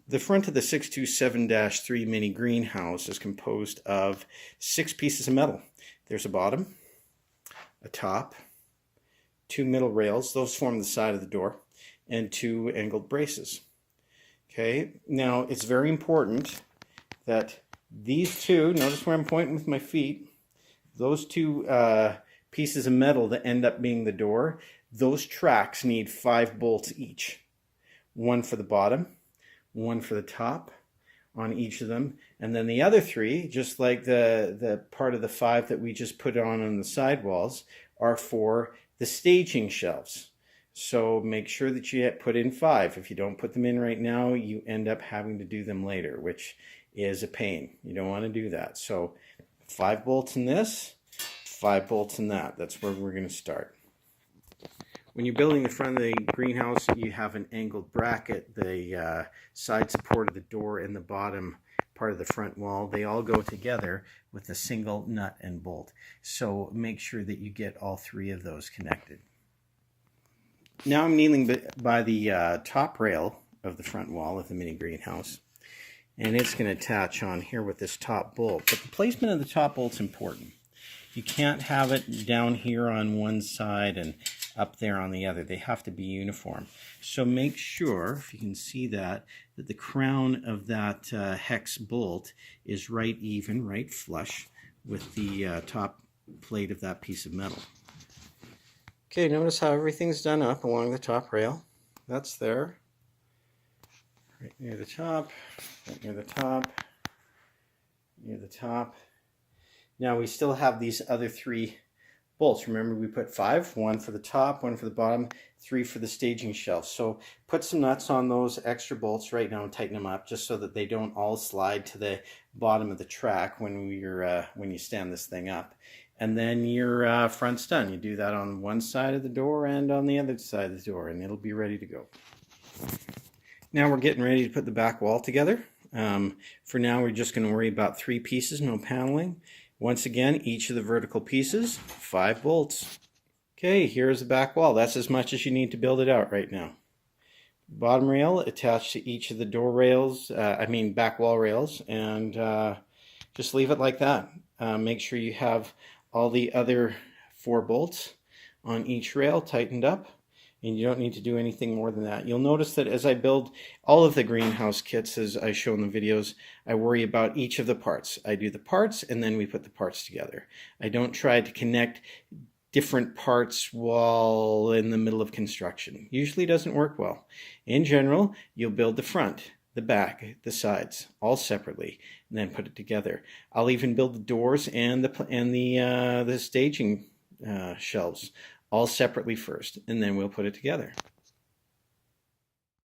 The front of the 627-3 mini greenhouse is composed of 6 pieces of metal. There's a bottom, a top, 2 middle rails, those form the side of the door, and 2 angled braces. Okay, now it's very important that these two, notice where I'm pointing with my feet, those 2 pieces of metal that end up being the door, those tracks need 5 bolts each. 1 for the bottom, 1 for the top on each of them, and then the other 3, just like the part of the 5 that we just put on the sidewalls, are for the staging shelves. So make sure that you put in 5. If you don't put them in right now, you end up having to do them later, which is a pain. You don't want to do that. So 5 bolts in this, 5 bolts in that. That's where we're going to start. When you're building the front of the greenhouse, you have an angled bracket, the side support of the door and the bottom part of the front wall. They all go together with a single nut and bolt. So make sure that you get all 3 of those connected. Now I'm kneeling by the top rail of the front wall of the mini greenhouse, and it's going to attach on here with this top bolt. But the placement of the top bolt's important. You can't have it down here on one side and up there on the other. They have to be uniform. So make sure, if you can see that the crown of that hex bolt is right even, right flush with the top plate of that piece of metal. Okay, notice how everything's done up along the top rail. That's there. Right near the top, right near the top, near the top. Now we still have these other 3 bolts. Remember, we put 5, 1 for the top, 1 for the bottom, 3 for the staging shelf. So put some nuts on those extra bolts right now and tighten them up just so that they don't all slide to the bottom of the track when you stand this thing up. And then your front's done. You do that on one side of the door and on the other side of the door, and it'll be ready to go. Now we're getting ready to put the back wall together. For now, we're just going to worry about 3 pieces, no paneling. Once again, each of the vertical pieces, 5 bolts. Okay, here's the back wall. That's as much as you need to build it out right now. Bottom rail attached to each of the door rails, back wall rails, and just leave it like that. Make sure you have all the other 4 bolts on each rail tightened up, and you don't need to do anything more than that. You'll notice that as I build all of the greenhouse kits, as I show in the videos, I worry about each of the parts. I do the parts, and then we put the parts together. I don't try to connect different parts while in the middle of construction. Usually doesn't work well. In general, you'll build the front, the back, the sides, all separately, and then put it together. I'll even build the doors and the staging shelves all separately first, and then we'll put it together.